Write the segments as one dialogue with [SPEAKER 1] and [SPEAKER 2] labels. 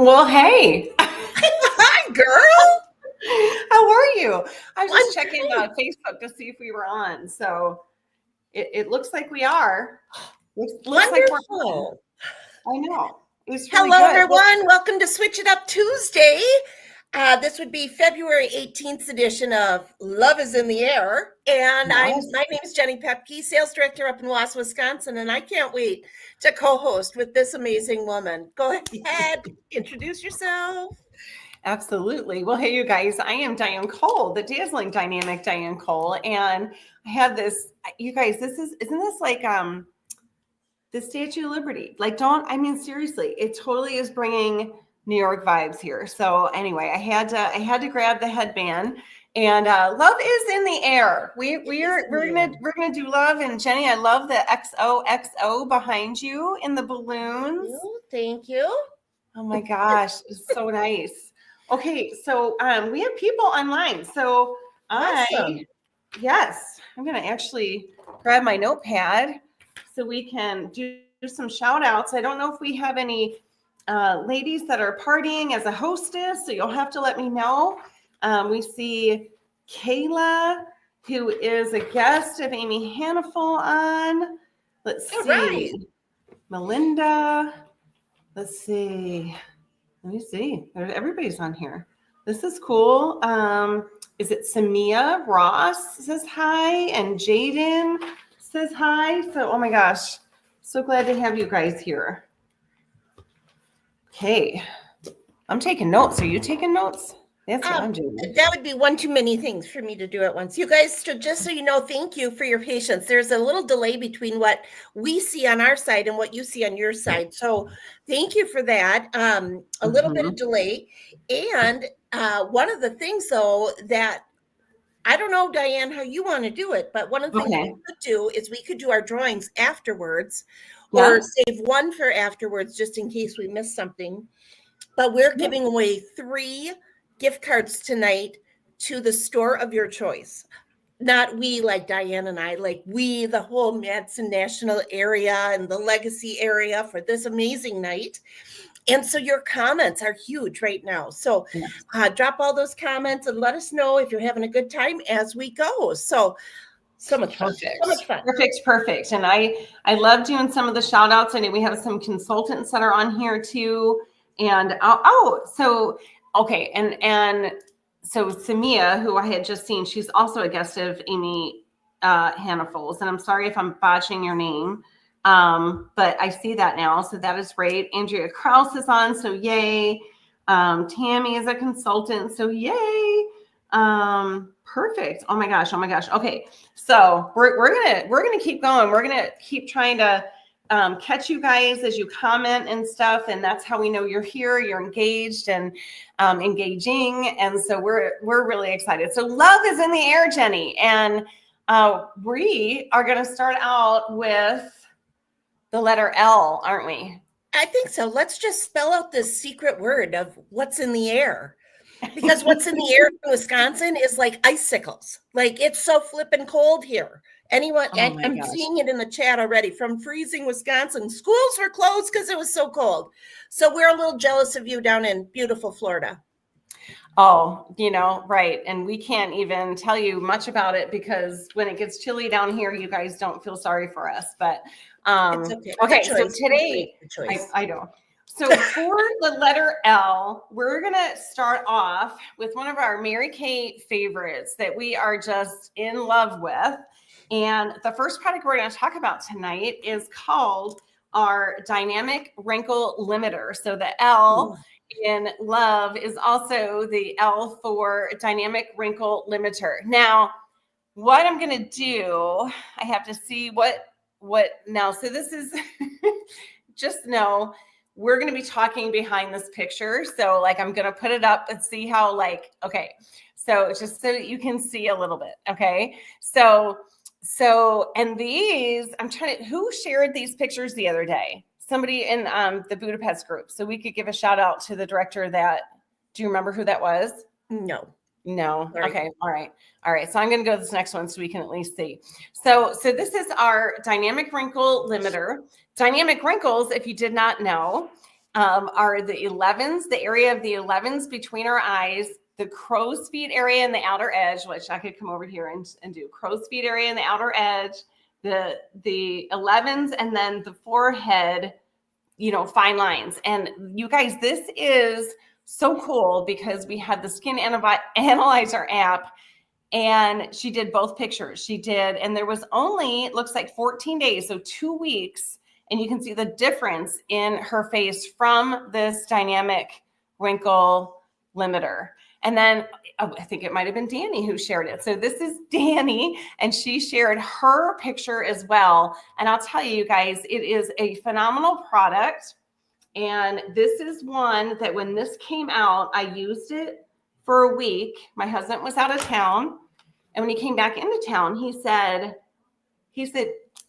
[SPEAKER 1] Well, hey,
[SPEAKER 2] Hi, girl.
[SPEAKER 1] how are you? I was
[SPEAKER 2] I'm
[SPEAKER 1] just checking
[SPEAKER 2] great.
[SPEAKER 1] Facebook to see if we were on. So it looks like we are. Looks like we're on.
[SPEAKER 2] Wonderful.
[SPEAKER 1] I know. It was really
[SPEAKER 2] Hello,
[SPEAKER 1] good. Well,
[SPEAKER 2] everyone. Welcome to Switch It Up Tuesday. This would be February 18th edition of Love is in the Air. And
[SPEAKER 1] yes.
[SPEAKER 2] my name is Jenny Pepke, sales director up in Wausau, Wisconsin, and I can't wait to co-host with this amazing woman. Go ahead, introduce yourself.
[SPEAKER 1] Absolutely. Well, hey, you guys, I am Diane Cole, the dazzling dynamic Diane Cole. And I have this, you guys, isn't this like the Statue of Liberty? Like, seriously, it totally is bringing New York vibes here. So anyway, I had to grab the headband, and love is in the air. We're gonna do love, and Jenny, I love the XOXO behind you in the balloons.
[SPEAKER 2] Thank you.
[SPEAKER 1] Oh my gosh, it's so nice. Okay, so we have people online. So
[SPEAKER 2] Awesome.
[SPEAKER 1] yes, I'm gonna actually grab my notepad so we can do some shout outs. I don't know if we have any ladies that are partying as a hostess, so you'll have to let me know. We see Kayla, who is a guest of Amy Hannaful on. Let's see.
[SPEAKER 2] Right.
[SPEAKER 1] Melinda. Let's see. Let me see. Everybody's on here. This is cool. Is it Samia Ross says hi, and Jaden says hi. So, oh my gosh, so glad to have you guys here. Okay, I'm taking notes. Are you taking notes? That's what I'm doing.
[SPEAKER 2] That would be one too many things for me to do at once. You guys, just so you know, thank you for your patience. There's a little delay between what we see on our side and what you see on your side. So thank you for that. A little bit of delay. And one of the things, though, that I don't know, Diane, how you want to do it, but one of the things we could do is we could do our drawings afterwards, or save one for afterwards just in case we miss something. But we're giving away 3 gift cards tonight to the store of your choice. Not we, like Diane and I, like we, the whole Madison National area and the Legacy area, for this amazing night. And so your comments are huge right now. So drop all those comments and let us know if you're having a good time as we go. So much fun.
[SPEAKER 1] Perfect.
[SPEAKER 2] So much fun.
[SPEAKER 1] Perfect. And I love doing some of the shout outs. I know we have some consultants that are on here too. And so Samia, who I had just seen, she's also a guest of Amy Hannaful's. And I'm sorry if I'm botching your name. But I see that now. So that is great. Andrea Krause is on. So yay. Tammy is a consultant. So yay. Perfect. Oh my gosh. Okay. So we're gonna keep going. We're gonna keep trying to catch you guys as you comment and stuff. And that's how we know you're here, you're engaged and engaging. And so we're really excited. So love is in the air, Jenny. And we are gonna start out with the letter L, aren't we?
[SPEAKER 2] I think so. Let's just spell out this secret word of what's in the air. Because what's in the air in Wisconsin is like icicles. Like, it's so flipping cold here. Anyone, and I'm seeing it in the chat already, from freezing Wisconsin. Schools were closed because it was so cold. So we're a little jealous of you down in beautiful Florida.
[SPEAKER 1] Oh, right. And we can't even tell you much about it because when it gets chilly down here, you guys don't feel sorry for us. But okay. So today, I know. So for the letter L, we're going to start off with one of our Mary Kay favorites that we are just in love with. And the first product we're going to talk about tonight is called our Dynamic Wrinkle Limiter. So the L in love is also the L for Dynamic Wrinkle Limiter. Now, what I'm going to do, I have to see what now. So this is just know we're going to be talking behind this picture. So like, I'm going to put it up and see how okay. So just so that you can see a little bit. Okay. So, and these, who shared these pictures the other day? Somebody in the Budapest group. So we could give a shout out to the director do you remember who that was?
[SPEAKER 2] No.
[SPEAKER 1] Sorry. Okay. All right. So I'm going to go to this next one so we can at least see. So this is our Dynamic Wrinkle Limiter. Dynamic wrinkles, if you did not know, are the 11s, the area of the 11s between our eyes, the crow's feet area and the outer edge, which I could come over here and do crow's feet area and the outer edge, the 11s, and then the forehead, fine lines. And you guys, this is so cool because we had the Skin Analyzer app, and she did both pictures. And there was only, it looks like 14 days, so 2 weeks. And you can see the difference in her face from this dynamic wrinkle limiter. And then I think it might have been Danny who shared it. So this is Danny, and she shared her picture as well. And I'll tell you guys, it is a phenomenal product. And this is one that when this came out, I used it for a week. My husband was out of town. And when he came back into town, he said,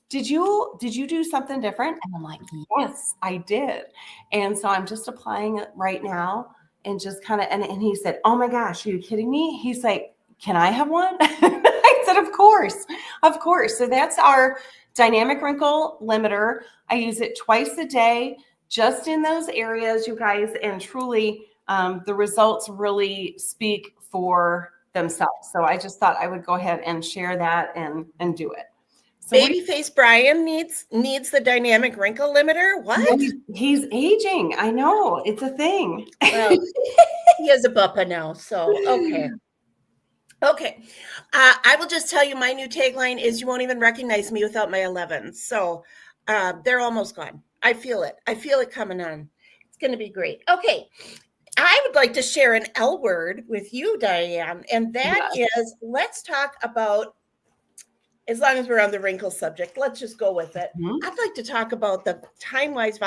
[SPEAKER 1] did you do something different? And I'm like, yes, I did. And so I'm just applying it right now and just kind of, and he said, oh my gosh, are you kidding me? He's like, can I have one? I said, of course. So that's our dynamic wrinkle limiter. I use it twice a day, just in those areas, you guys. And truly, the results really speak for themselves. So I just thought I would go ahead and share that and do it. So
[SPEAKER 2] Babyface Brian needs the dynamic wrinkle limiter. What?
[SPEAKER 1] He's aging. I know, it's a thing.
[SPEAKER 2] Well, he has a buppa now, so okay. I will just tell you, my new tagline is, you won't even recognize me without my 11s. So they're almost gone. I feel it coming on. It's going to be great. Okay. I would like to share an L word with you, Diane, and that is, let's talk about, as long as we're on the wrinkle subject, let's just go with it. Mm-hmm. I'd like to talk about the Timewise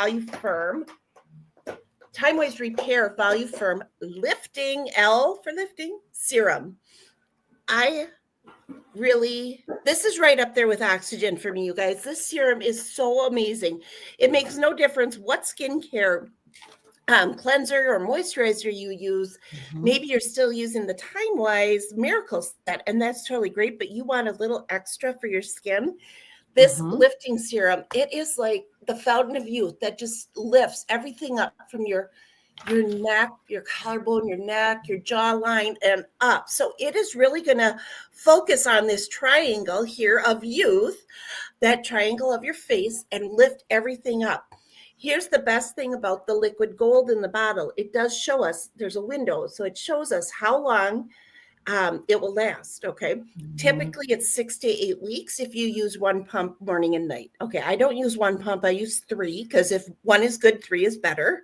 [SPEAKER 2] Repair Value Firm Lifting, L for lifting, serum. This is right up there with Oxygen for me, you guys. This serum is so amazing. It makes no difference what skincare cleanser or moisturizer you use. Mm-hmm. Maybe you're still using the Timewise Miracle Set, and that's totally great, but you want a little extra for your skin. This lifting serum, it is like the fountain of youth that just lifts everything up from your neck, your collarbone, your neck, your jawline, and up. So it is really going to focus on this triangle here of youth, that triangle of your face, and lift everything up. Here's the best thing about the liquid gold in the bottle. It does show us, there's a window, so it shows us how long it will last, okay? Mm-hmm. Typically, it's 6 to 8 weeks if you use one pump morning and night. Okay, I don't use one pump, I use 3, because if one is good, 3 is better.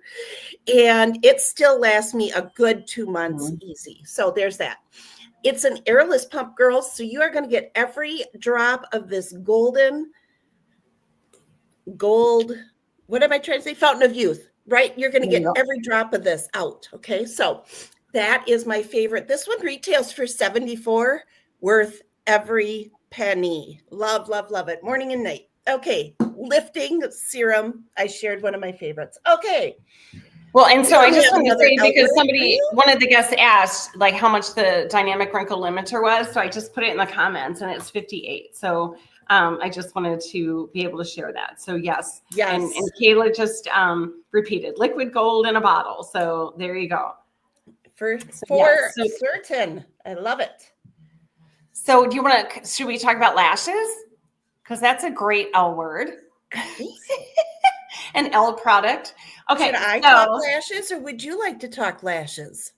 [SPEAKER 2] And it still lasts me a good 2 months easy. So there's that. It's an airless pump, girls, so you are going to get every drop of this gold, what am I trying to say? Fountain of youth, right? You're going to get every drop of this out. Okay. So that is my favorite. This one retails for $74, worth every penny. Love, love, love it. Morning and night. Okay. Lifting serum. I shared one of my favorites. Okay.
[SPEAKER 1] Well, and so I just want to say, because one of the guests asked like how much the dynamic wrinkle limiter was. So I just put it in the comments, and it's 58. So I just wanted to be able to share that. So yes. And Kayla just repeated liquid gold in a bottle. So there you go.
[SPEAKER 2] For certain. I love it.
[SPEAKER 1] So should we talk about lashes? Because that's a great L word. An L product. Okay.
[SPEAKER 2] Should I talk lashes, or would you like to talk lashes?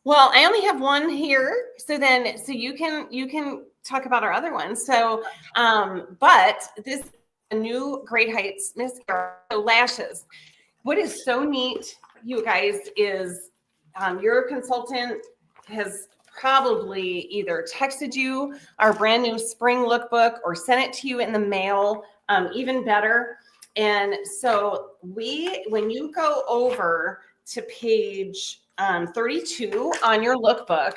[SPEAKER 1] Well, I only have one here. So you can talk about our other one. So, but this new Great Heights mascara, so lashes. What is so neat, you guys, is your consultant has probably either texted you our brand new spring lookbook or sent it to you in the mail, even better. And so when you go over to page 32 on your lookbook,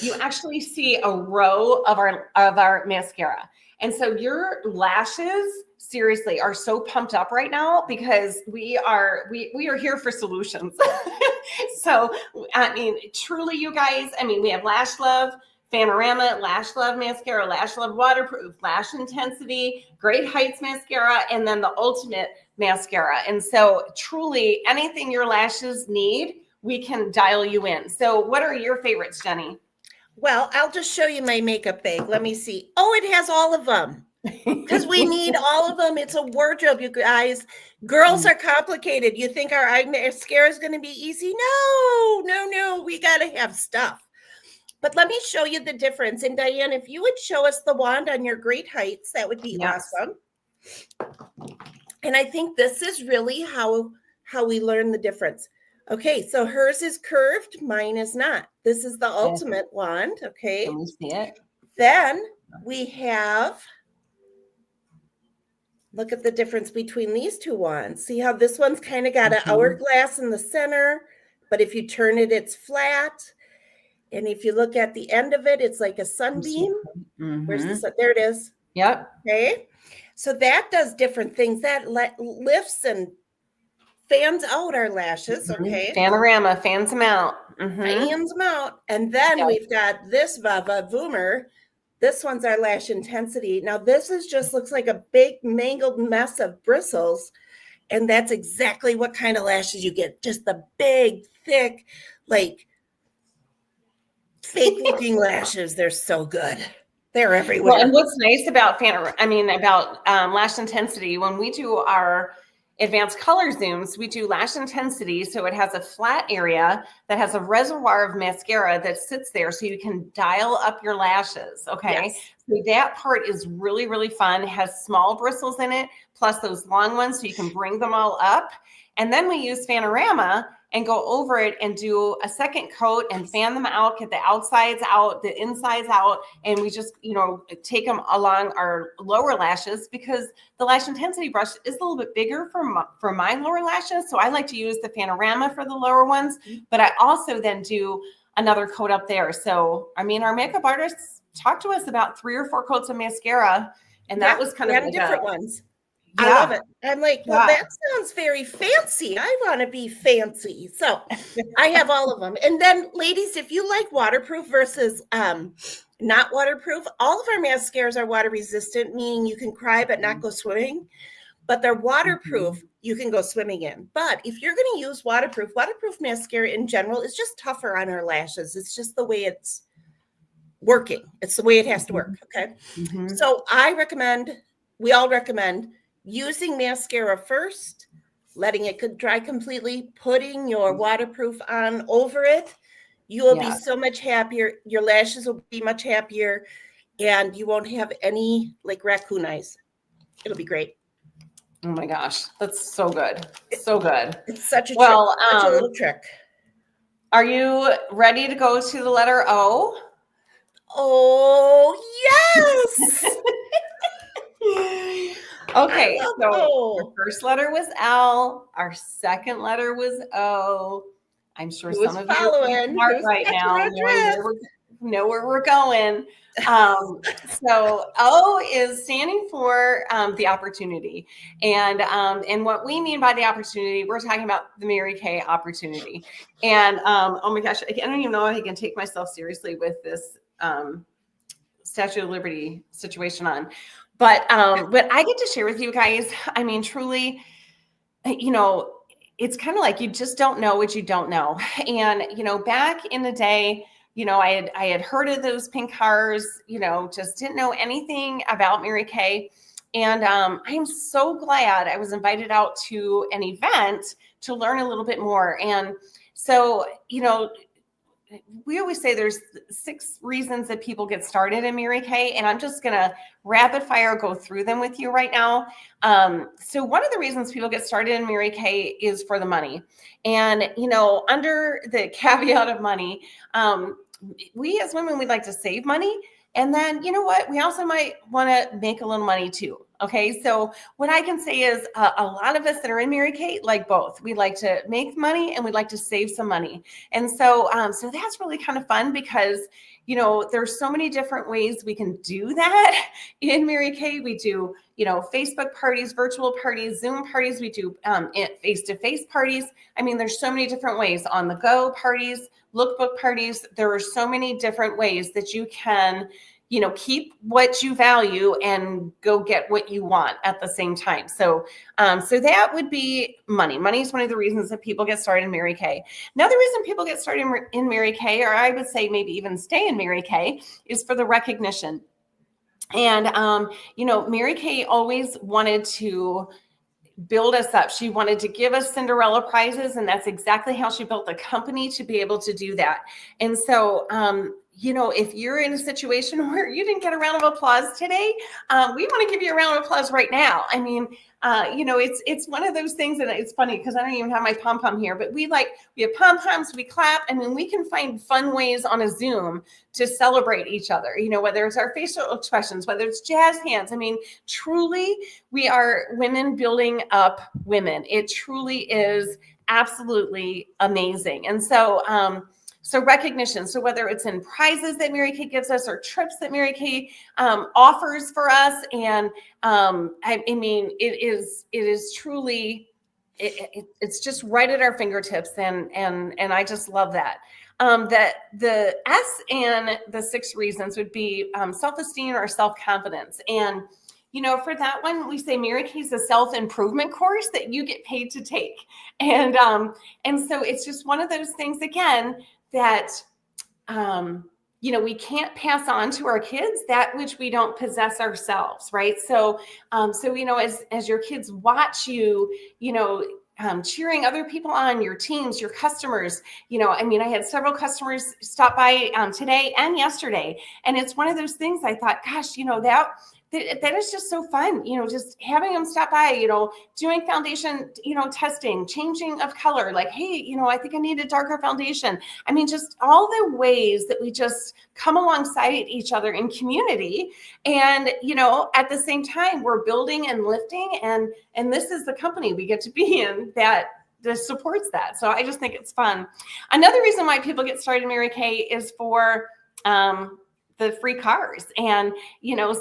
[SPEAKER 1] you actually see a row of our mascara. And so your lashes seriously are so pumped up right now because we are here for solutions. So, I mean, truly, you guys, we have Lash Love Fanorama, Lash Love Mascara, Lash Love Waterproof, Lash Intensity, Great Heights Mascara, and then the Ultimate Mascara. And so truly anything your lashes need, we can dial you in. So what are your favorites, Jenny?
[SPEAKER 2] Well, I'll just show you my makeup bag. Let me see. Oh, it has all of them. Because we need all of them. It's a wardrobe, you guys. Girls are complicated. You think our eye mascara is going to be easy? No. We got to have stuff. But let me show you the difference. And Diane, if you would show us the wand on your Great Heights, that would be awesome. And I think this is really how we learn the difference. Okay, so hers is curved, mine is not. This is the Ultimate wand, okay?
[SPEAKER 1] Can we see it?
[SPEAKER 2] Then we have, look at the difference between these two wands. See how this one's kind of got an hourglass in the center, but if you turn it, it's flat. And if you look at the end of it, it's like a sunbeam. Where's the sun? There it is.
[SPEAKER 1] Yep.
[SPEAKER 2] Okay. So that does different things. That lifts and fans out our lashes. Okay.
[SPEAKER 1] Fanorama fans them out.
[SPEAKER 2] Fans them out. And then we've got this Vava Voomer. This one's our Lash Intensity. Now this is just looks like a big mangled mess of bristles. And that's exactly what kind of lashes you get. Just the big, thick, like fake looking lashes. They're so good. They're everywhere.
[SPEAKER 1] Well, and what's nice about Lash Intensity, when we do our advanced color zooms, we do Lash Intensity. So it has a flat area that has a reservoir of mascara that sits there so you can dial up your lashes. Okay. Yes. So that part is really, really fun. It has small bristles in it, plus those long ones. So you can bring them all up. And then we use Fanorama and go over it and do a second coat and fan them out, get the outsides out, the insides out. And we just, take them along our lower lashes because the Lash Intensity brush is a little bit bigger for my lower lashes. So I like to use the Fanorama for the lower ones, but I also then do another coat up there. So, our makeup artists talked to us about 3 or 4 coats of mascara, and that was kind of like
[SPEAKER 2] different ones. Yeah. I love it. I'm like, well, that sounds very fancy. I want to be fancy. So I have all of them. And then ladies, if you like waterproof versus not waterproof, all of our mascaras are water resistant, meaning you can cry but not go swimming. But they're waterproof, you can go swimming in. But if you're going to use waterproof mascara in general is just tougher on our lashes. It's just the way it's working. It's the way it has to work. Okay. So we all recommend using mascara first, letting it dry completely, putting your waterproof on over it. You will be so much happier. Your lashes will be much happier, and you won't have any like raccoon eyes. It'll be great.
[SPEAKER 1] Oh my gosh, that's so good. So good.
[SPEAKER 2] It's such a trick, such a little trick.
[SPEAKER 1] Are you ready to go to the letter O?
[SPEAKER 2] Oh, yes.
[SPEAKER 1] Okay, so our first letter was L. Our second letter was O. I'm sure some of you are smart right now, know where we're going. So O is standing for the opportunity, and what we mean by the opportunity, we're talking about the Mary Kay opportunity. And oh my gosh, I don't even know if I can take myself seriously with this Statue of Liberty situation on. But what I get to share with you guys, truly, it's kind of like you just don't know what you don't know. And, back in the day, I had heard of those pink cars, just didn't know anything about Mary Kay. And I am so glad I was invited out to an event to learn a little bit more. And so, we always say there's 6 reasons that people get started in Mary Kay, and I'm just going to rapid fire go through them with you right now. So one of the reasons people get started in Mary Kay is for the money. And, under the caveat of money, we as women, we'd like to save money. And then, we also might want to make a little money too. Okay. So what I can say is a lot of us that are in Mary Kay like both. We like to make money and we'd like to save some money. And so, so that's really kind of fun because, there's so many different ways we can do that in Mary Kay. We do, Facebook parties, virtual parties, Zoom parties. We do face-to-face parties. I mean, there's so many different ways. On the go parties, lookbook parties. There are so many different ways that you can keep what you value and go get what you want at the same time. So that would be money. Money is one of the reasons that people get started in Mary Kay. Another reason people get started in Mary Kay, or I would say maybe even stay in Mary Kay, is for the recognition. And, Mary Kay always wanted to build us up. She wanted to give us Cinderella prizes, and that's exactly how she built the company, to be able to do that. And so, if you're in a situation where you didn't get a round of applause today, we want to give you a round of applause right now. I mean, it's one of those things, and it's funny because I don't even have my pom-pom here, but we have pom-poms, we clap. I mean, we can find fun ways on a Zoom to celebrate each other, whether it's our facial expressions, whether it's jazz hands. I mean, truly, we are women building up women. It truly is absolutely amazing. And so, recognition. So whether it's in prizes that Mary Kay gives us, or trips that Mary Kay offers for us, and I mean, it is truly, it's just right at our fingertips, and I just love that. That the S and the 6 reasons would be self-esteem or self-confidence. And for that one, we say Mary Kay's a self-improvement course that you get paid to take. And so it's just one of those things, again, that, we can't pass on to our kids that which we don't possess ourselves, right? So, as your kids watch you, cheering other people on, your teams, your customers, I had several customers stop by today and yesterday. And it's one of those things I thought, gosh, that is just so fun, just having them stop by, doing foundation, testing, changing of color, like, hey, I think I need a darker foundation. I mean, just all the ways that we just come alongside each other in community. And, at the same time, we're building and lifting, and this is the company we get to be in that supports that. So I just think it's fun. Another reason why people get started in Mary Kay is for, the free cars. And,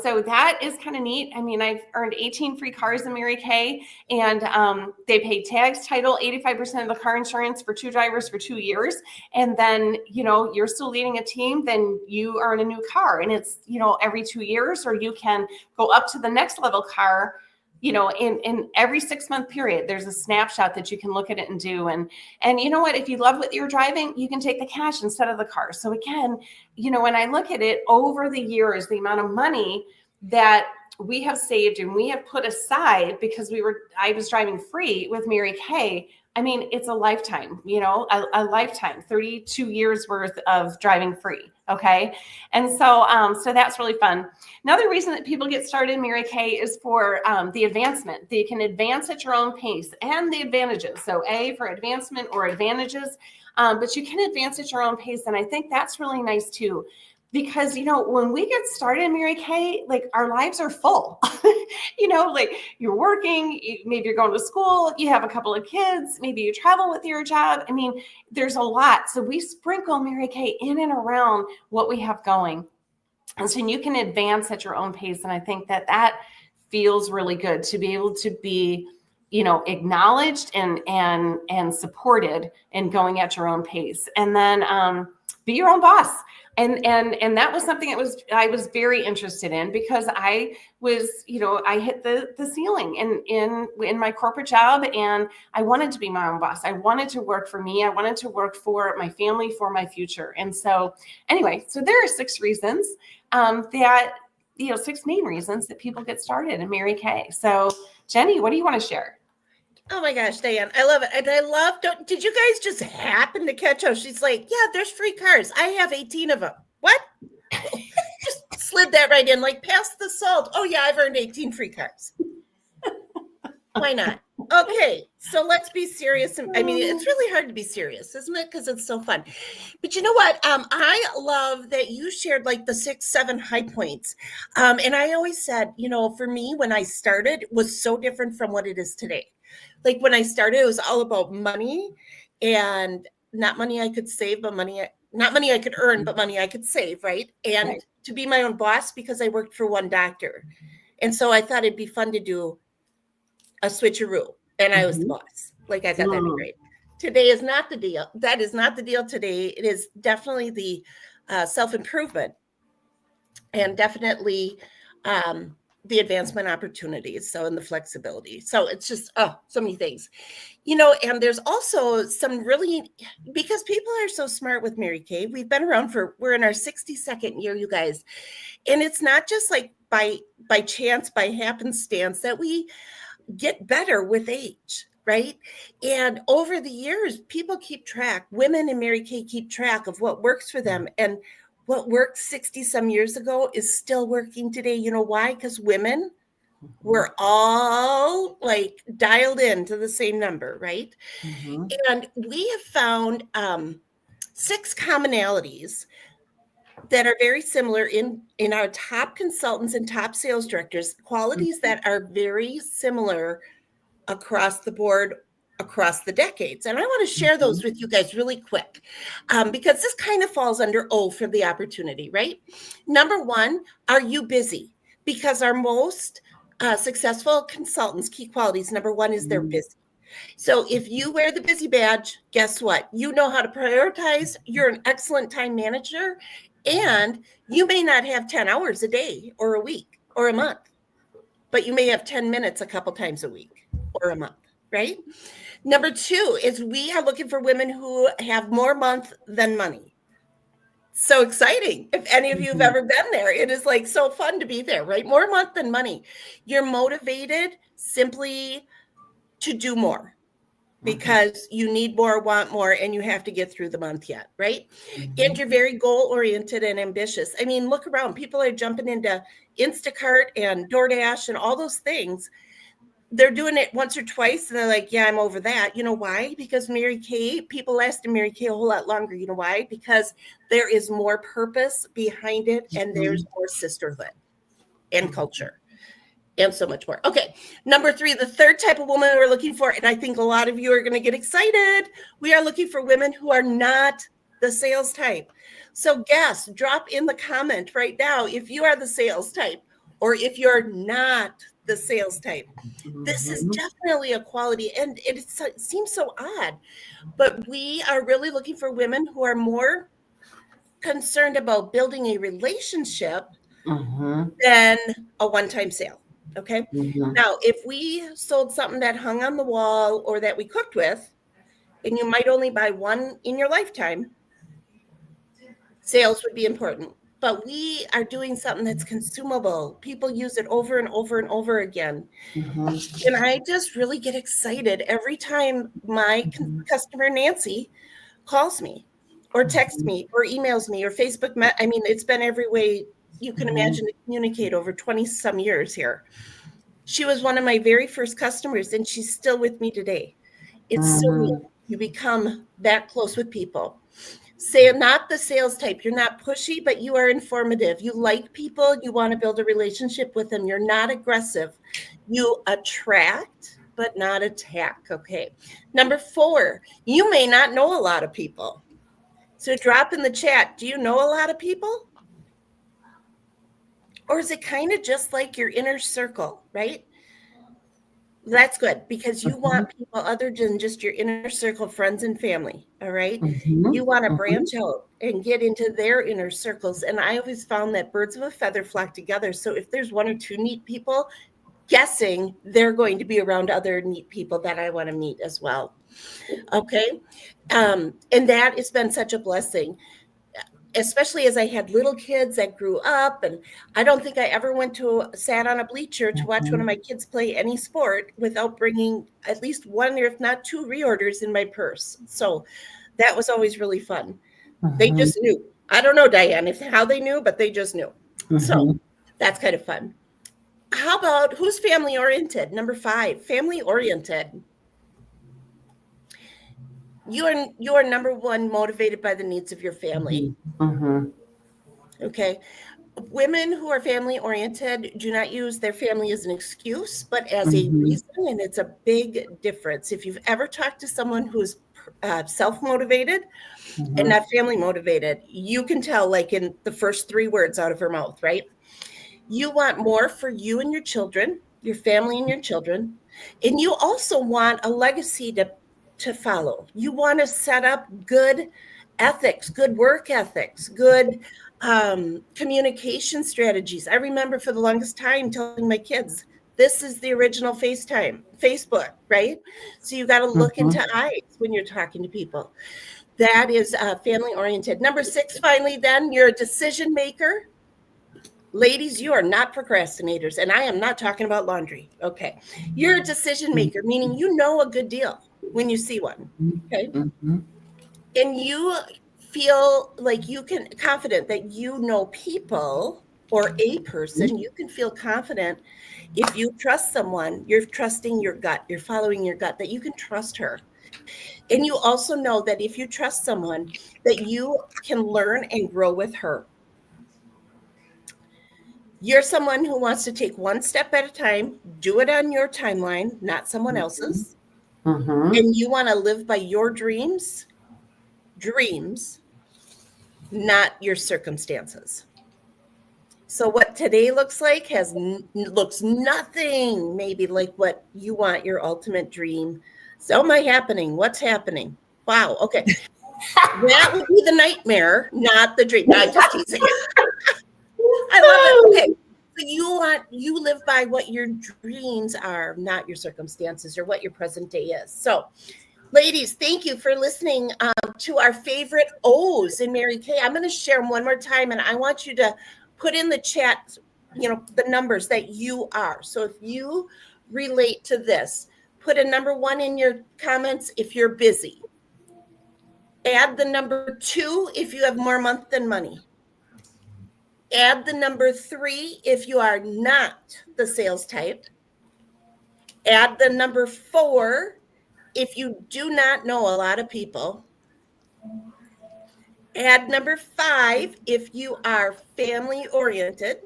[SPEAKER 1] so that is kind of neat. I mean, I've earned 18 free cars in Mary Kay, and they pay tags, title, 85% of the car insurance for 2 drivers for 2 years. And then, you're still leading a team, then you earn a new car, and it's, every 2 years, or you can go up to the next level car, in every 6-month period. There's a snapshot that you can look at it and do. And you know what, if you love what you're driving, you can take the cash instead of the car. So again, when I look at it over the years, the amount of money that we have saved and we have put aside because I was driving free with Mary Kay. I mean, it's a lifetime, a lifetime, 32 years worth of driving free. Okay. And so, so that's really fun. Another reason that people get started in Mary Kay is for the advancement. They can advance at your own pace, and the advantages. So A for advancement or advantages, but you can advance at your own pace. And I think that's really nice too. Because, when we get started in Mary Kay, like, our lives are full, like, you're working, maybe you're going to school, you have a couple of kids, maybe you travel with your job. I mean, there's a lot. So we sprinkle Mary Kay in and around what we have going. And so you can advance at your own pace. And I think that feels really good to be able to be, acknowledged and supported in going at your own pace. And then be your own boss. And that was something I was very interested in, because I was, I hit the ceiling in my corporate job, and I wanted to be my own boss. I wanted to work for me. I wanted to work for my family, for my future. And so anyway, so there are 6 reasons that, 6 main reasons that people get started in Mary Kay. So Jenny, what do you want to share?
[SPEAKER 2] Oh my gosh, Diane, I love it. And I love, did you guys just happen to catch how she's like, yeah, there's free cars. I have 18 of them. What? Just slid that right in, like, pass the salt. Oh yeah, I've earned 18 free cars. Why not? Okay, so let's be serious. I mean, it's really hard to be serious, isn't it? Because it's so fun. But you know what? I love that you shared like the 6, 7 high points. And I always said, for me, when I started, it was so different from what it is today. Like, when I started, it was all about money, and not money I could save, but money not money I could earn, but money I could save, right? And
[SPEAKER 1] Right.
[SPEAKER 2] to be my own boss because I worked for one doctor. And so I thought it'd be fun to do a switcheroo, and I was the boss. Like, I thought that'd be great. Today is not the deal. That is not the deal today. It is definitely the self-improvement and definitely the advancement opportunities. So, and the flexibility. So it's just, so many things, and there's also some really, because people are so smart with Mary Kay. We've been around we're in our 62nd year, you guys. And it's not just like by chance, by happenstance that we get better with age, right? And over the years, people keep track, women in Mary Kay keep track of what works for them. And what worked 60 some years ago is still working today. You know why? Because women were all like dialed in to the same number, right? And we have found 6 commonalities that are very similar in our top consultants and top sales directors, qualities that are very similar across the board, across the decades. And I want to share those with you guys really quick, because this kind of falls under O for the opportunity, right? Number 1, are you busy? Because our most successful consultants' key qualities, number 1 is they're busy. So if you wear the busy badge, guess what? You know how to prioritize. You're an excellent time manager. And you may not have 10 hours a day or a week or a month, but you may have 10 minutes a couple times a week or a month, right? Number 2 is we are looking for women who have more month than money. So exciting. If any of you have ever been there, it is like so fun to be there, right? More month than money. You're motivated simply to do more because you need more, want more, and you have to get through the month yet, right? And you're very goal-oriented and ambitious. I mean, look around. People are jumping into Instacart and DoorDash and all those things. They're doing it once or twice, and they're like, yeah, I'm over that. You know why? Because Mary Kay, people last in Mary Kay a whole lot longer. You know why? Because there is more purpose behind it, and there's more sisterhood and culture. And so much more. Okay. Number 3, the third type of woman we're looking for, and I think a lot of you are going to get excited. We are looking for women who are not the sales type. So guess, drop in the comment right now if you are the sales type or if you're not the sales type. This is definitely a quality, and it seems so odd, but we are really looking for women who are more concerned about building a relationship than a one-time sale. Okay. Now, if we sold something that hung on the wall or that we cooked with, and you might only buy one in your lifetime, sales would be important. But we are doing something that's consumable. People use it over and over and over again. And I just really get excited every time my customer, Nancy, calls me or texts me or emails me or Facebook. I mean, it's been every way you can imagine to communicate over 20 some years here. She was one of my very first customers, and she's still with me today. It's so neat. You become that close with people. Say not the sales type. You're not pushy, but you are informative. You like people. You want to build a relationship with them. You're not aggressive. You attract, but not attack. Okay. Number 4, you may not know a lot of people. So drop in the chat. Do you know a lot of people? Or is it kind of just like your inner circle, right? That's good because you want people other than just your inner circle, friends and family. All right. You want to branch out and get into their inner circles. And I always found that birds of a feather flock together. So if there's 1 or 2 neat people, guessing they're going to be around other neat people that I want to meet as well. Okay. And that has been such a blessing, especially as I had little kids that grew up, and I don't think I ever sat on a bleacher to watch one of my kids play any sport without bringing at least 1 or if not 2 reorders in my purse. So that was always really fun. They just knew. I don't know, Diane, how they knew, but they just knew. So that's kind of fun. How about who's family oriented? Number 5, family oriented. You are number 1 motivated by the needs of your family. Okay. women who are family oriented do not use their family as an excuse, but as a reason. And it's a big difference. If you've ever talked to someone who's self-motivated and not family motivated, you can tell, like in the first 3 words out of her mouth, right? You want more for you and your children, your family and your children. And you also want a legacy to follow. You want to set up good ethics, good work ethics, good communication strategies. I remember for the longest time telling my kids, this is the original Facebook, right? So you got to look into eyes when you're talking to people. That is family oriented. Number 6, finally, then you're a decision maker. Ladies, you are not procrastinators, and I am not talking about laundry. Okay. You're a decision maker, meaning you know a good deal when you see one. Okay. And you feel like you can confident that you know people or a person. You can feel confident if you trust someone, you're trusting your gut, you're following your gut, that you can trust her. And you also know that if you trust someone, that you can learn and grow with her. You're someone who wants to take one step at a time, do it on your timeline, not someone else's. And you want to live by your dreams, not your circumstances. So what today looks like looks nothing maybe like what you want your ultimate dream. So am I happening? What's happening? Wow. Okay. That would be the nightmare, not the dream. No, I'm just teasing. I love it. Okay. So you live by what your dreams are, not your circumstances or what your present day is. So ladies, thank you for listening to our favorite O's in Mary Kay. I'm going to share them one more time, and I want you to put in the chat, the numbers that you are. So if you relate to this, put a number 1 in your comments if you're busy. Add the number 2 if you have more month than money. Add the number 3 if you are not the sales type. Add the number 4 if you do not know a lot of people. Add number 5 if you are family oriented.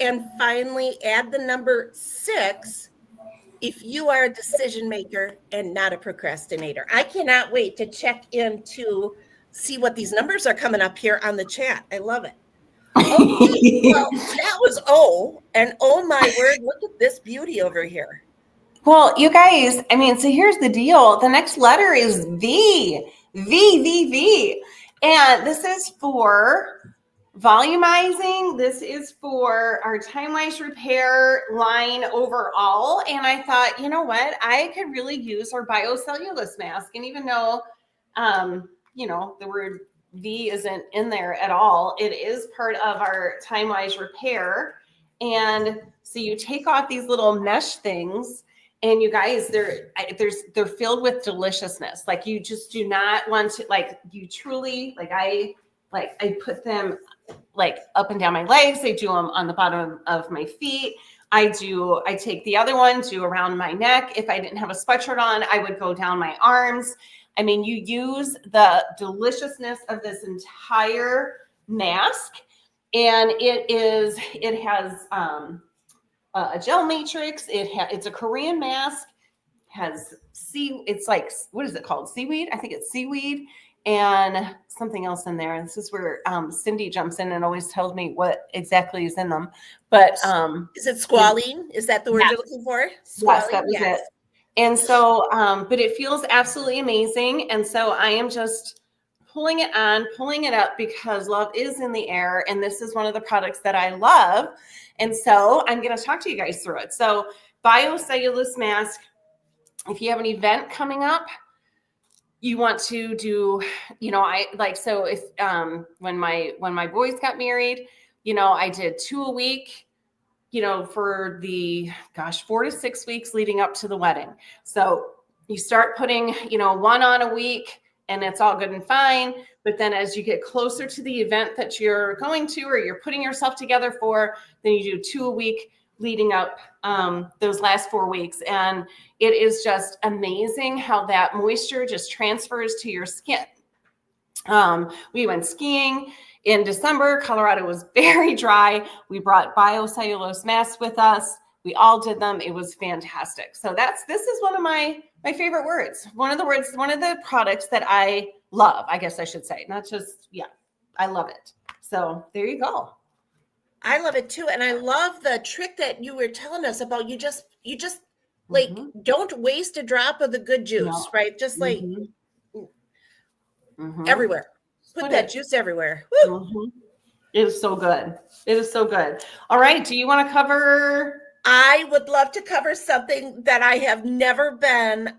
[SPEAKER 2] And finally, add the number 6 if you are a decision maker and not a procrastinator. I cannot wait to check in to see what these numbers are coming up here on the chat. I love it. Okay, well, that was O, and oh my word, look at this beauty over here.
[SPEAKER 1] Well, you guys, so here's the deal. The next letter is V. V. And this is for volumizing. This is for our Time-Wise repair line overall. And I thought, you know what? I could really use our biocellulose mask. And even though, the word V isn't in there at all, it is part of our Time-Wise repair. And so you take off these little mesh things, and you guys, they're filled with deliciousness. Like, you just do not want to, you truly, I put them up and down my legs. I do them on the bottom of my feet. I take the other one, do around my neck. If I didn't have a sweatshirt on, I would go down my arms. You use the deliciousness of this entire mask, and it has a gel matrix. It's a Korean mask. Has it's like, what is it called? Seaweed? I think it's seaweed and something else in there. And this is where Cindy jumps in and always tells me what exactly is in them. But
[SPEAKER 2] is it squalene? Is that the word you're looking for? Squalene?
[SPEAKER 1] Yes, that was it. And so, but it feels absolutely amazing. And so I am just pulling it up because love is in the air. And this is one of the products that I love. And so I'm going to talk to you guys through it. So biocellulose mask, if you have an event coming up, you want to do, if when my boys got married, I did 2 a week, for the 4 to 6 weeks leading up to the wedding. So you start putting, 1 on a week, and it's all good and fine. But then as you get closer to the event that you're going to, or you're putting yourself together for, then you do 2 a week leading up those last 4 weeks. And it is just amazing how that moisture just transfers to your skin. We went skiing in December. Colorado was very dry. We brought biocellulose masks with us. We all did them. It was fantastic. So this is one of my favorite words. One of the products that I love, I guess I should say, not just, I love it. So there you go.
[SPEAKER 2] I love it too. And I love the trick that you were telling us about. You just like, don't waste a drop of the good juice, right? Just like everywhere. Put that juice everywhere. Woo!
[SPEAKER 1] It is so good. It is so good. All right. Do you want to cover?
[SPEAKER 2] I would love to cover something that I have never been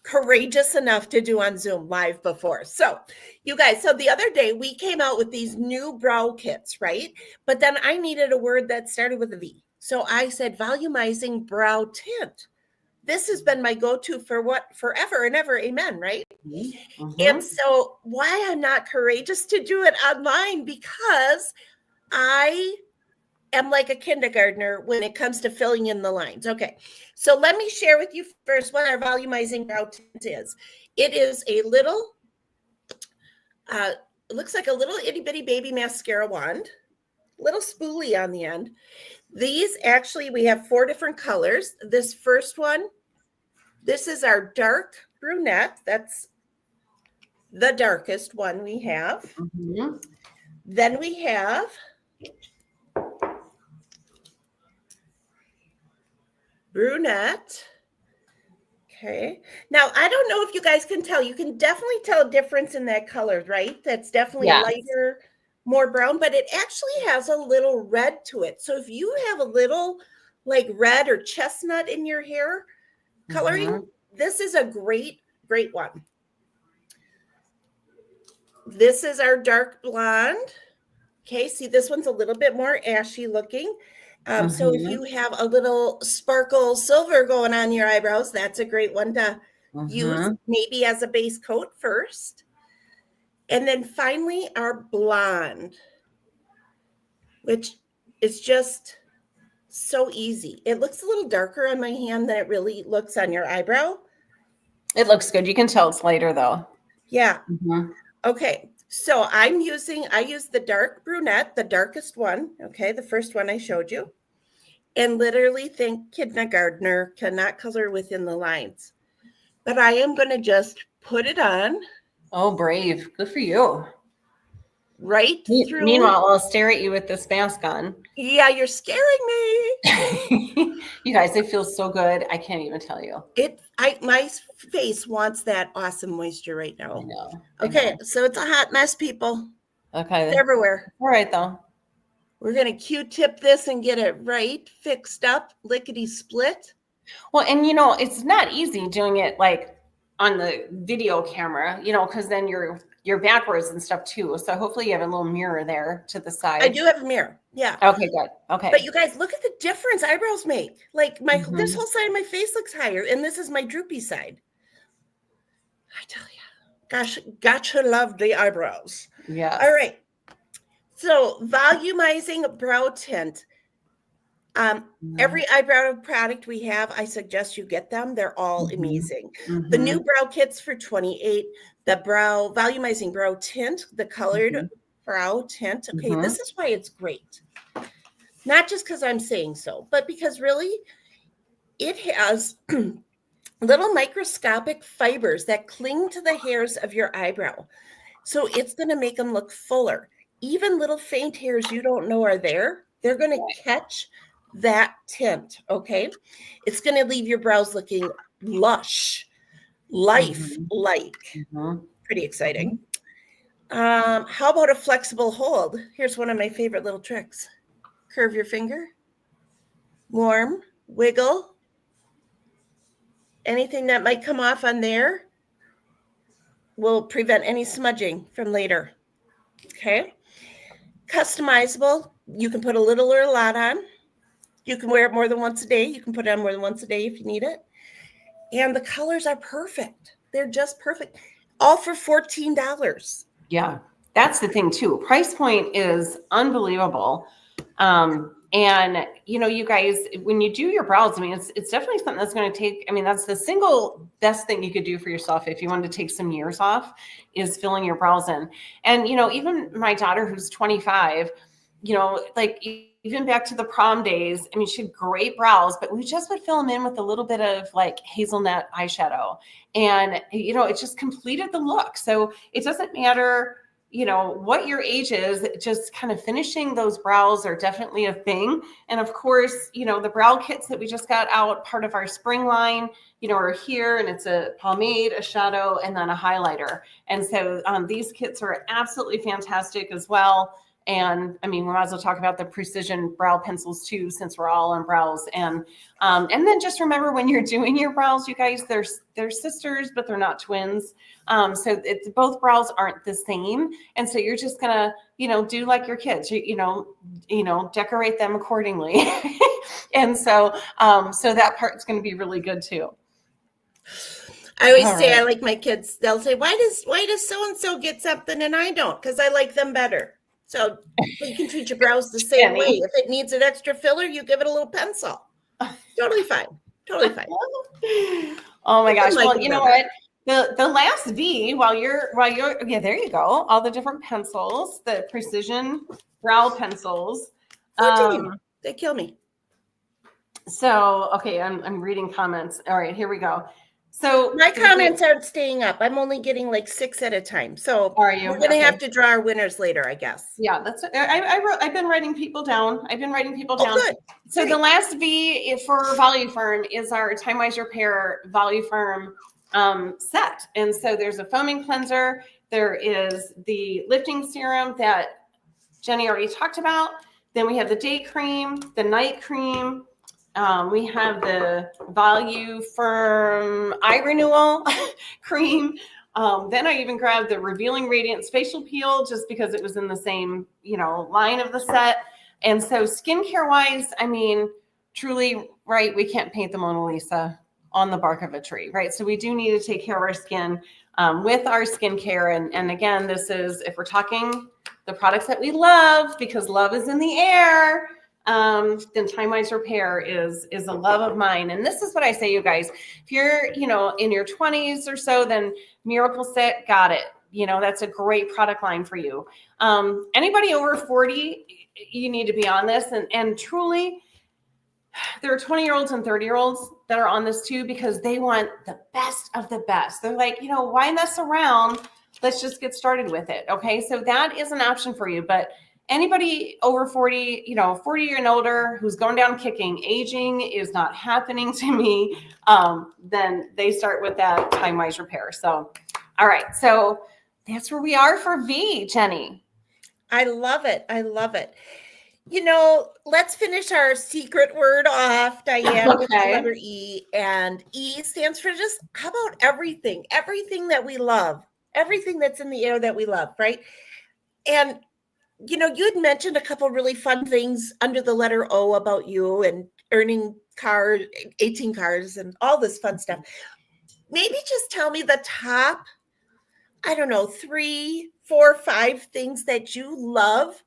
[SPEAKER 2] courageous enough to do on Zoom live before. So you guys, the other day we came out with these new brow kits, right? But then I needed a word that started with a V. So I said volumizing brow tint. This has been my go-to for forever and ever. Amen. Right. And so why I'm not courageous to do it online, because I am like a kindergartner when it comes to filling in the lines. Okay. So let me share with you first what our volumizing brow tint is. It is a little, it looks like a little itty bitty baby mascara wand, little spoolie on the end. These actually, we have 4 different colors. This first one, this is our dark brunette. That's the darkest one we have. Then we have brunette. Okay. Now, I don't know if you guys can tell. You can definitely tell a difference in that color, right? That's definitely lighter, more brown, but it actually has a little red to it. So if you have a little like red or chestnut in your hair coloring, this is a great one. This is our dark blonde. Okay, see, this one's a little bit more ashy looking. So if you have a little sparkle silver going on your eyebrows, that's a great one to use maybe as a base coat first. And then finally our blonde, which is just so easy. It looks a little darker on my hand than it really looks on your eyebrow.
[SPEAKER 1] It looks good. You can tell it's lighter though.
[SPEAKER 2] Yeah. Okay. So I use the dark brunette, the darkest one. Okay. The first one I showed you. And literally think kindergartner, cannot color within the lines. But I am going to just put it on.
[SPEAKER 1] Oh, brave. Good for you.
[SPEAKER 2] Right through.
[SPEAKER 1] Meanwhile, I'll stare at you with this mask on.
[SPEAKER 2] Yeah, you're scaring me.
[SPEAKER 1] You guys, it feels so good. I can't even tell you.
[SPEAKER 2] My face wants that awesome moisture right now.
[SPEAKER 1] I know.
[SPEAKER 2] Okay, so it's a hot mess, people.
[SPEAKER 1] Okay.
[SPEAKER 2] It's everywhere.
[SPEAKER 1] All right, though.
[SPEAKER 2] We're going to Q-tip this and get it right, fixed up, lickety split.
[SPEAKER 1] Well, and it's not easy doing it like on the video camera, because then you're backwards and stuff too. So hopefully you have a little mirror there to the side.
[SPEAKER 2] I do have a mirror. Yeah.
[SPEAKER 1] Okay, good. Okay.
[SPEAKER 2] But you guys, look at the difference eyebrows make. Like this whole side of my face looks higher, and this is my droopy side. I tell you, gosh, gotcha, love the eyebrows.
[SPEAKER 1] Yeah.
[SPEAKER 2] All right. So volumizing brow tint. Every eyebrow product we have, I suggest you get them. They're all amazing. The new brow kits for $28. The volumizing brow tint, the colored brow tint. Okay, this is why it's great. Not just because I'm saying so, but because really it has little microscopic fibers that cling to the hairs of your eyebrow. So it's going to make them look fuller. Even little faint hairs you don't know are there, they're going to catch that tint, okay? It's going to leave your brows looking lush, life-like. Pretty exciting. How about a flexible hold? Here's one of my favorite little tricks. Curve your finger, warm, wiggle. Anything that might come off on there will prevent any smudging from later, okay? Customizable. You can put a little or a lot on. You can wear it more than once a day. You can put it on more than once a day if you need it. And the colors are perfect. They're just perfect. All for $14.
[SPEAKER 1] Yeah, that's the thing too. Price point is unbelievable. And, you guys, when you do your brows, I mean, it's definitely something that's going to take, I mean, that's the single best thing you could do for yourself if you wanted to take some years off, is filling your brows in. And, even my daughter who's 25, like even back to the prom days, I mean, she had great brows, but we just would fill them in with a little bit of like hazelnut eyeshadow. And, it just completed the look. So it doesn't matter what your age is, just kind of finishing those brows are definitely a thing. And of course, the brow kits that we just got out, part of our spring line, are here, and it's a pomade, a shadow, and then a highlighter. And so these kits are absolutely fantastic as well. And I mean, we might as well talk about the precision brow pencils too, since we're all on brows. And then just remember, when you're doing your brows, you guys, they're sisters, but they're not twins. So both brows aren't the same. And so you're just gonna, do like your kids, decorate them accordingly. And so that part's going to be really good too.
[SPEAKER 2] I always say, I like my kids. They'll say, why does so-and-so get something and I don't? Because I like them better. So you can treat your brows the same way. If it needs an extra filler, you give it a little pencil. Totally fine. Totally fine.
[SPEAKER 1] Oh my gosh. Well, you know what? The last V, while you're, yeah, there you go. All the different pencils, the precision brow pencils.
[SPEAKER 2] They kill me.
[SPEAKER 1] So, okay, I'm reading comments. All right, here we go. So
[SPEAKER 2] my comments aren't staying up. I'm only getting like 6 at a time. So
[SPEAKER 1] are you?
[SPEAKER 2] We're going to have to draw our winners later, I guess.
[SPEAKER 1] Yeah, I've been writing people down.
[SPEAKER 2] Good.
[SPEAKER 1] So the last V for Voluform is our Time-Wise Repair Voluform set. And so there's a foaming cleanser. There is the lifting serum that Jenny already talked about. Then we have the day cream, the night cream. We have the Voluform Eye Renewal cream. Then I even grabbed the Revealing Radiance Facial Peel just because it was in the same, line of the set. And so skincare wise, I mean, truly, right, we can't paint the Mona Lisa on the bark of a tree, right? So we do need to take care of our skin with our skincare. And again, this is, if we're talking the products that we love, because love is in the air, then Time-Wise Repair is a love of mine. And this is what I say, you guys, if you're, in your 20s or so, then Miracle Set, got it. That's a great product line for you. Anybody over 40, you need to be on this. And truly, there are 20-year-olds and 30-year-olds that are on this too, because they want the best of the best. They're like, why mess around? Let's just get started with it. Okay. So that is an option for you. But anybody over 40, 40 and older who's going down kicking, aging is not happening to me, then they start with that Time-Wise Repair. So, all right. So that's where we are for V, Jenny.
[SPEAKER 2] I love it. I love it. Let's finish our secret word off, Diane, with the letter E. And E stands for just, how about everything that we love, everything that's in the air that we love, right? And you had mentioned a couple really fun things under the letter O about you and earning 18 cars and all this fun stuff. Maybe just tell me the top, 3, 4, 5 things that you love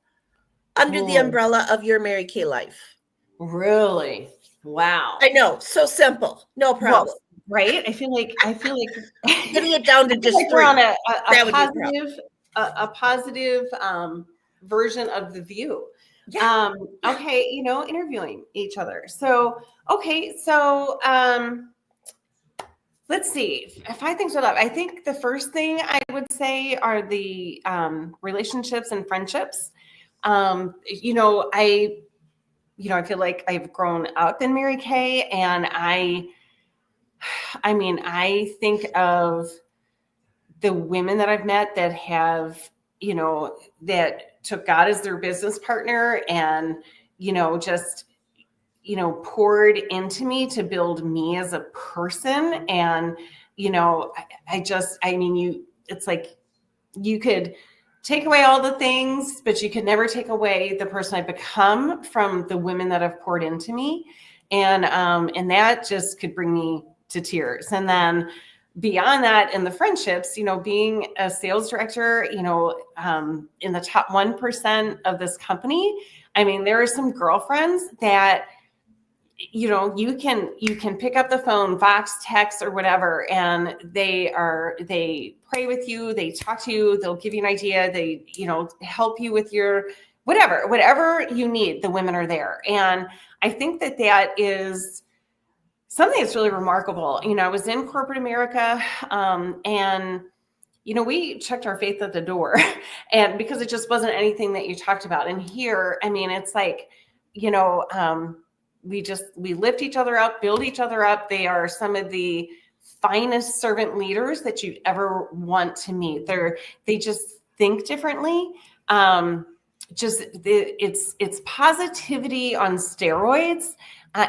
[SPEAKER 2] under the umbrella of your Mary Kay life.
[SPEAKER 1] Really? Wow.
[SPEAKER 2] I know. So simple. No problem.
[SPEAKER 1] Well, right? I feel like
[SPEAKER 2] getting it down to just
[SPEAKER 1] like we're on a positive version of the view.
[SPEAKER 2] Yeah.
[SPEAKER 1] Okay, interviewing each other. So, okay, so let's see. 5 things I love. I think the first thing I would say are the relationships and friendships. I feel like I've grown up in Mary Kay, and I think of the women that I've met that have, that took God as their business partner and, just, poured into me to build me as a person. And, it's like you could take away all the things, but you could never take away the person I've become from the women that have poured into me. And that just could bring me to tears. And then beyond that, in the friendships, being a sales director, in the top 1% of this company, I mean, there are some girlfriends that, you know, you can pick up the phone, Vox, text, or whatever, and they pray with you, they talk to you, they'll give you an idea, they, you know, help you with your whatever you need. The women are there. And I think that is something that's really remarkable. You know, I was in corporate America, and, you know, we checked our faith at the door, and because it just wasn't anything that you talked about. And here, I mean, it's like, you know, we lift each other up, build each other up. They are some of the finest servant leaders that you'd ever want to meet. They just think differently. It's positivity on steroids.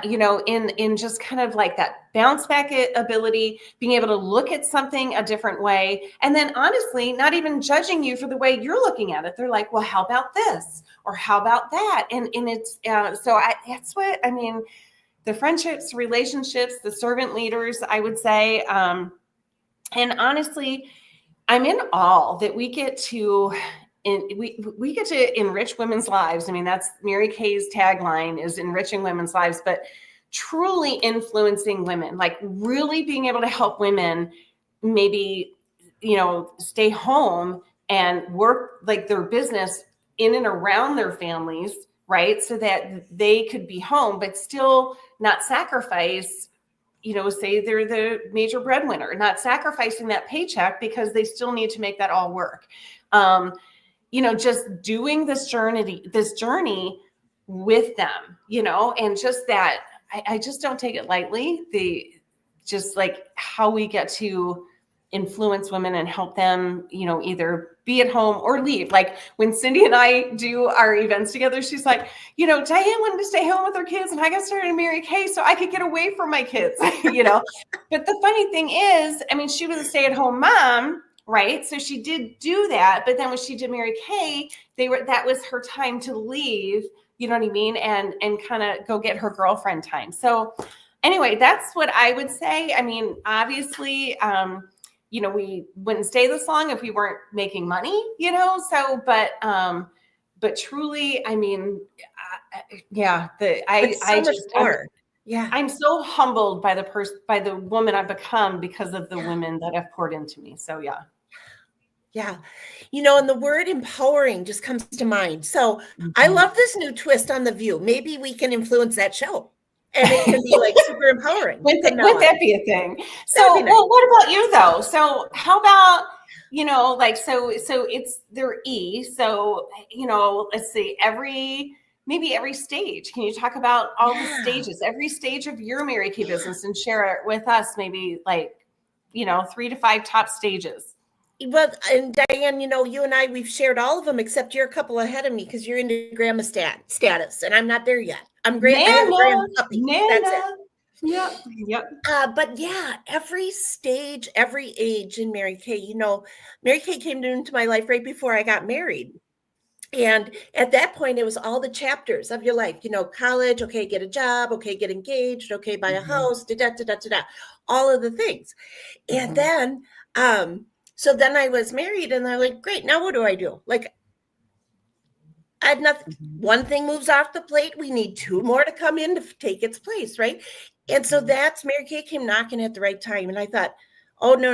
[SPEAKER 1] You know, in just kind of like that bounce back ability, being able to look at something a different way. And then honestly, not even judging you for the way you're looking at it. They're like, well, how about this? Or how about that? And it's, that's what, I mean, the friendships, relationships, the servant leaders, I would say. And honestly, I'm in awe that we get to, we get to enrich women's lives. I mean, that's Mary Kay's tagline, is enriching women's lives, but truly influencing women, like really being able to help women maybe, you know, stay home and work like their business in and around their families, right? So that they could be home, but still not sacrifice, you know, say they're the major breadwinner, not sacrificing that paycheck because they still need to make that all work. You know, just doing this journey with them, you know, and just that, I just don't take it lightly. Just like how we get to influence women and help them, you know, either be at home or leave. Like when Cindy and I do our events together, she's like, you know, Diane wanted to stay home with her kids and I got started in Mary Kay so I could get away from my kids, you know. But the funny thing is, I mean, she was a stay-at-home mom, right? So she did do that. But then when she did Mary Kay, that was her time to leave, you know what I mean? And kind of go get her girlfriend time. So anyway, that's what I would say. I mean, obviously, you know, we wouldn't stay this long if we weren't making money, you know? So, but truly, I mean, yeah, I'm so humbled by by the woman I've become because of the women that have poured into me. So, yeah.
[SPEAKER 2] Yeah. You know, and the word empowering just comes to mind. So I love this new twist on The View. Maybe we can influence that show and it can be like super empowering.
[SPEAKER 1] Would that be a thing? So, nice. Well, what about you though? So how about, you know, like, so it's their E. So, you know, let's see, maybe every stage. Can you talk about all the stages, every stage of your Mary Kay business and share it with us? Maybe like, you know, 3 to 5 top stages.
[SPEAKER 2] Well, and Diane, you know, you and I, we've shared all of them, except you're a couple ahead of me because you're into grandma status, and I'm not there yet. I'm great. I have a grandma puppy. That's it.
[SPEAKER 1] Yep.
[SPEAKER 2] But yeah, every stage, every age in Mary Kay, you know, Mary Kay came into my life right before I got married. And at that point, it was all the chapters of your life, you know, college, okay, get a job, okay, get engaged, okay, buy a house, all of the things. And then, so then I was married and I'm like, great, now what do I do? Like, I had nothing. One thing moves off the plate. We need 2 more to come in to take its place, right? And so that's Mary Kay came knocking at the right time. And I thought, oh, no.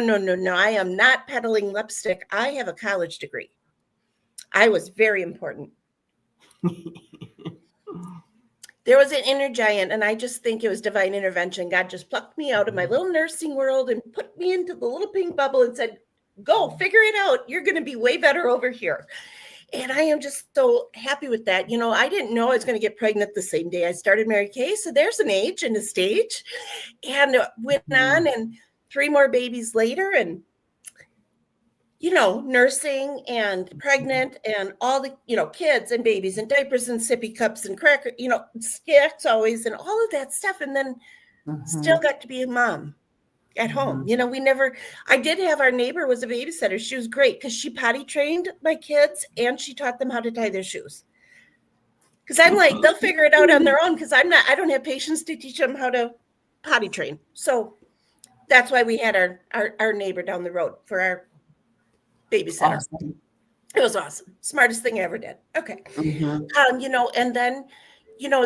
[SPEAKER 2] I am not peddling lipstick. I have a college degree. I was very important. There was an inner giant, and I just think it was divine intervention. God just plucked me out of my little nursing world and put me into the little pink bubble and said, go figure it out. You're going to be way better over here. And I am just so happy with that. You know, I didn't know I was going to get pregnant the same day I started Mary Kay. So there's an age and a stage, and went on, and 3 more babies later, and, you know, nursing and pregnant and all the, you know, kids and babies and diapers and sippy cups and cracker, you know, snacks always and all of that stuff. And then still got to be a mom at home. You know, I did have, our neighbor was a babysitter. She was great because she potty trained my kids and she taught them how to tie their shoes. Because I'm like, they'll figure it out on their own because I don't have patience to teach them how to potty train. So that's why we had our neighbor down the road for our babysitter.
[SPEAKER 1] Awesome.
[SPEAKER 2] It was awesome. Smartest thing I ever did. Okay.
[SPEAKER 1] Mm-hmm.
[SPEAKER 2] And then,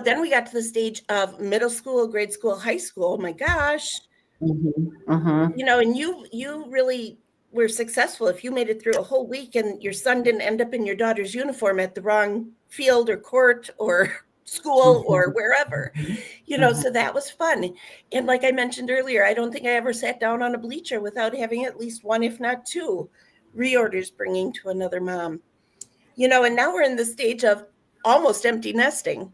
[SPEAKER 2] then we got to the stage of middle school, grade school, high school. Oh my gosh.
[SPEAKER 1] Mm-hmm. Mm-hmm.
[SPEAKER 2] And you really were successful if you made it through a whole week and your son didn't end up in your daughter's uniform at the wrong field or court or school or wherever, so that was fun. And like I mentioned earlier, I don't think I ever sat down on a bleacher without having at least one, if not two, reorders bringing to another mom. And now we're in the stage of almost empty nesting.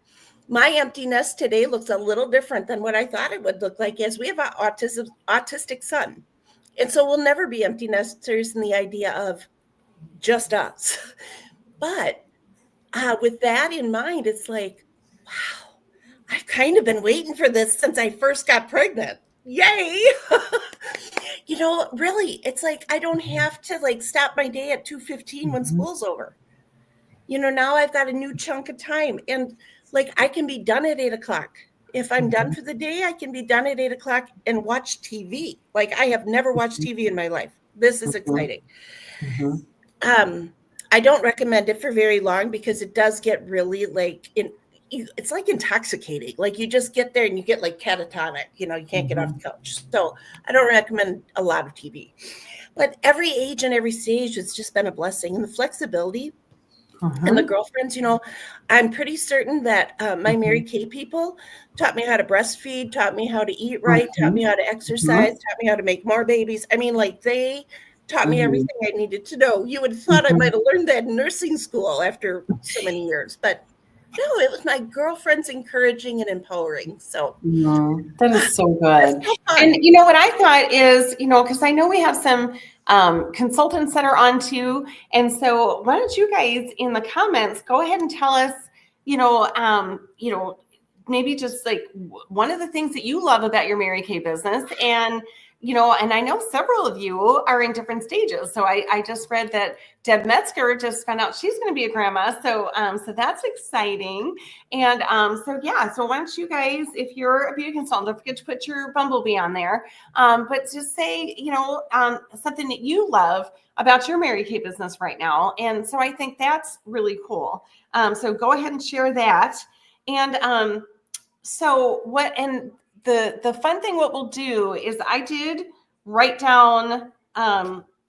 [SPEAKER 2] My empty nest today looks a little different than what I thought it would look like, as we have an autistic son. And so we'll never be empty nesters in the idea of just us. But with that in mind, it's like, wow, I've kind of been waiting for this since I first got pregnant. Yay. Really, it's like I don't have to like stop my day at 2:15 when school's over. Now I've got a new chunk of time, and like I can be done at 8:00. If I'm done for the day, I can be done at 8:00 and watch TV. Like I have never watched TV in my life. This is exciting. I don't recommend it for very long because it does get really it's like intoxicating. Like you just get there and you get like catatonic, you can't get off the couch. So I don't recommend a lot of TV. But every age and every stage, it's just been a blessing. And the flexibility and the girlfriends, I'm pretty certain that my Mary Kay people taught me how to breastfeed, taught me how to eat right, taught me how to exercise, taught me how to make more babies. I mean, like they taught me everything I needed to know. You would have thought I might have learned that in nursing school after so many years, but no, it was my girlfriends encouraging and empowering. So
[SPEAKER 1] that is so good. And what I thought is, because I know we have some consultants that are on too. And so why don't you guys in the comments, go ahead and tell us, maybe just like one of the things that you love about your Mary Kay business. And and I know several of you are in different stages. So I just read that Deb Metzger just found out she's going to be a grandma. So so that's exciting. And so why don't you guys, if you're a beauty consultant, don't forget to put your Bumblebee on there. But just say, something that you love about your Mary Kay business right now. And so I think that's really cool. So go ahead and share that. And the fun thing, what we'll do is I did write down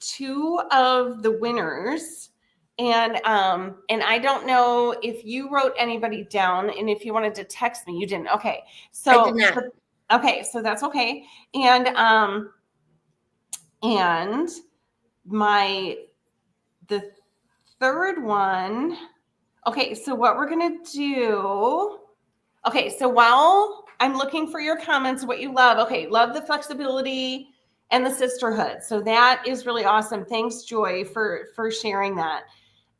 [SPEAKER 1] two of the winners, and I don't know if you wrote anybody down, and if you wanted to text me, you didn't. Okay, so
[SPEAKER 2] I did not.
[SPEAKER 1] Okay, so that's okay. And the third one. Okay, so what we're gonna do. Okay, so while I'm looking for your comments, what you love. Okay, love the flexibility and the sisterhood. So that is really awesome. Thanks, Joy, for sharing that.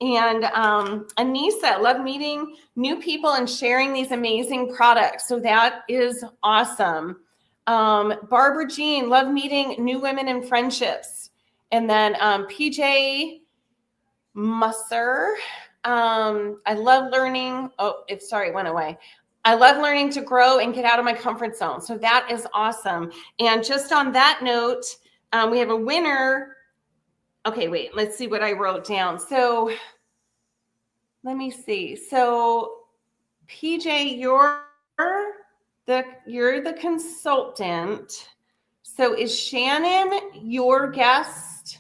[SPEAKER 1] And Anissa, love meeting new people and sharing these amazing products. So that is awesome. Barbara Jean, love meeting new women and friendships. And then PJ Musser, I love learning. Oh, it went away. I love learning to grow and get out of my comfort zone. So that is awesome. And just on that note, we have a winner. Okay, wait, let's see what I wrote down. So let me see. So PJ, you're the consultant. So is Shannon your guest,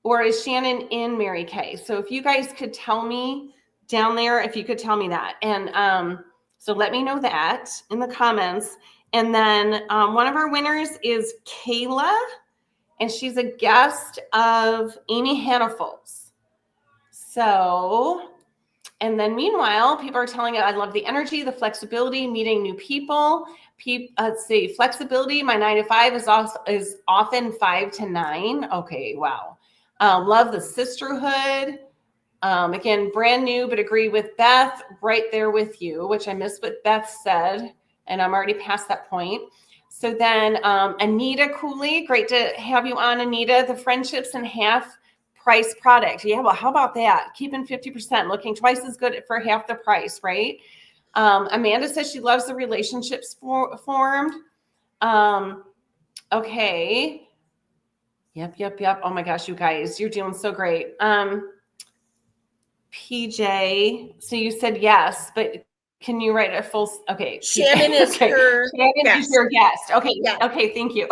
[SPEAKER 1] or is Shannon in Mary Kay? So if you guys could tell me down there, if you could tell me that. And so let me know that in the comments. And then one of our winners is Kayla, and she's a guest of Amy Hannaful's. So, and then meanwhile, people are telling it, I love the energy, the flexibility, meeting new people. Let's see, flexibility, my 9 to 5 is often 5 to 9. Okay, wow. Love the sisterhood. Again, brand new, but agree with Beth, right there with you, which I missed what Beth said, and I'm already past that point. So then Anita Cooley, great to have you on, Anita. The friendships and half price product. Yeah, well, how about that? Keeping 50%, looking twice as good for half the price, right? Amanda says she loves the relationships formed. Okay. Yep. Oh my gosh, you guys, you're doing so great. PJ. So you said yes, but can you write a full? Okay.
[SPEAKER 2] Shannon is her.
[SPEAKER 1] Shannon is your guest. Okay.
[SPEAKER 2] Yeah.
[SPEAKER 1] Okay. Thank you.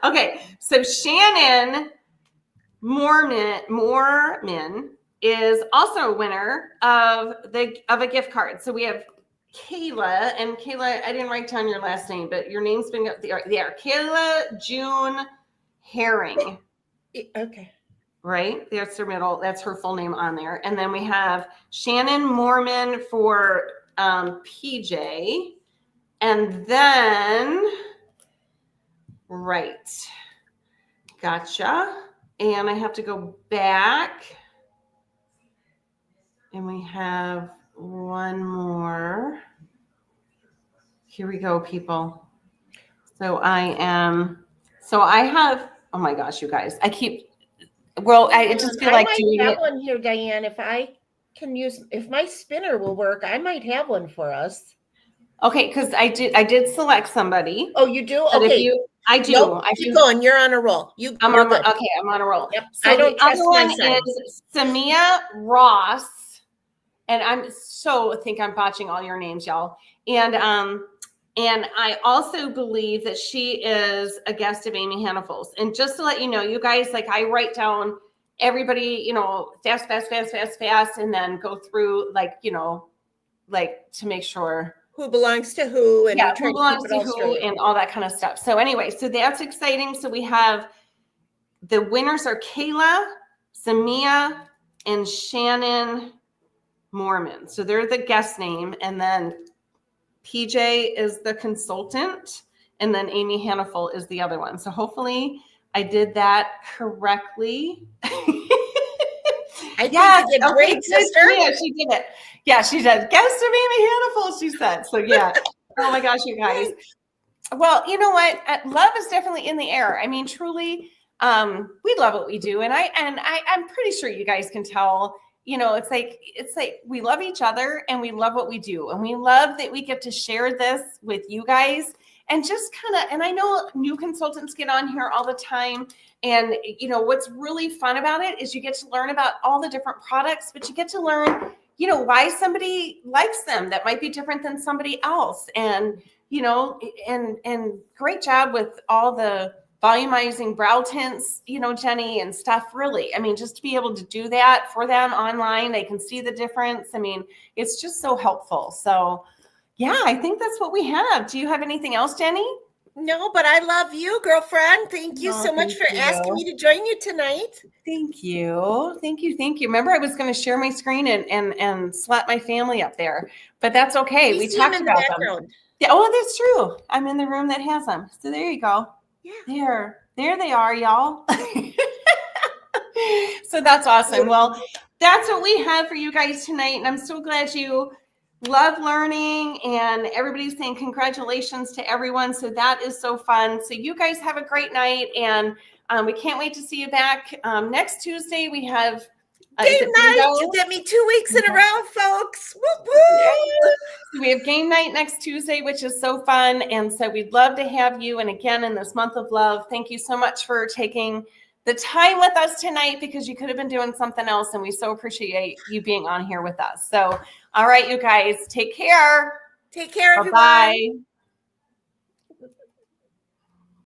[SPEAKER 1] Okay. So Shannon Moorman is also a winner of a gift card. So we have Kayla, and Kayla, I didn't write down your last name, but your name's been there. Kayla June Herring.
[SPEAKER 2] Okay.
[SPEAKER 1] Right? That's her full name on there. And then we have Shannon Moorman for PJ. And then, right. Gotcha. And I have to go back. And we have one more. Here we go, people. So I have, oh my gosh, you guys, I just feel like
[SPEAKER 2] doing it. One here, Diane, if my spinner will work, I might have one for us.
[SPEAKER 1] Okay, because I did select somebody.
[SPEAKER 2] Oh, you do? Okay.
[SPEAKER 1] I do.
[SPEAKER 2] Nope, keep going. You're on a roll.
[SPEAKER 1] I'm on a roll.
[SPEAKER 2] Yep.
[SPEAKER 1] So I don't trust my side. The other one is Samia Ross. And I think I'm botching all your names, y'all. And I also believe that she is a guest of Amy Hannaful's. And just to let you know, you guys, like I write down everybody, fast, and then go through like to make sure
[SPEAKER 2] who belongs to who and
[SPEAKER 1] who belongs to who and all that kind of stuff. So anyway, so that's exciting. So we have the winners are Kayla, Samia, and Shannon Moorman. So they're the guest name. And then PJ is the consultant. And then Amy Hannaful is the other one. So hopefully I did that correctly.
[SPEAKER 2] I think you did great, sister.
[SPEAKER 1] Yeah, she did it. Yeah, she did. Guest of Amy Hannaful, she said. So yeah. Oh my gosh, you guys. Well, you know what? Love is definitely in the air. I mean, truly, we love what we do. And I'm pretty sure you guys can tell, it's like we love each other and we love what we do. And we love that we get to share this with you guys and just and I know new consultants get on here all the time. And, what's really fun about it is you get to learn about all the different products, but you get to learn, why somebody likes them that might be different than somebody else. And, and great job with all the volumizing brow tints, Jenny, and stuff, really. I mean, just to be able to do that for them online, they can see the difference. I mean, it's just so helpful. So yeah, I think that's what we have. Do you have anything else, Jenny?
[SPEAKER 2] No, but I love you, girlfriend. Thank you so much for asking me to join you tonight.
[SPEAKER 1] Thank you. Thank you. Thank you. Remember, I was going to share my screen and slap my family up there, but that's okay. We talked about them. Yeah. Oh, that's true. I'm in the room that has them. So there you go. Yeah. There they are, y'all. So that's awesome. Well, that's what we have for you guys tonight. And I'm so glad you love learning, and everybody's saying congratulations to everyone. So that is so fun. So you guys have a great night, and we can't wait to see you back. Next Tuesday, we have
[SPEAKER 2] game night. You did me 2 weeks in a row, folks. Woo woo.
[SPEAKER 1] So we have game night next Tuesday, which is so fun. And so we'd love to have you. And again, in this month of love, thank you so much for taking the time with us tonight, because you could have been doing something else. And we so appreciate you being on here with us. So, all right, you guys, take care.
[SPEAKER 2] Take care, everyone.
[SPEAKER 1] Bye-bye.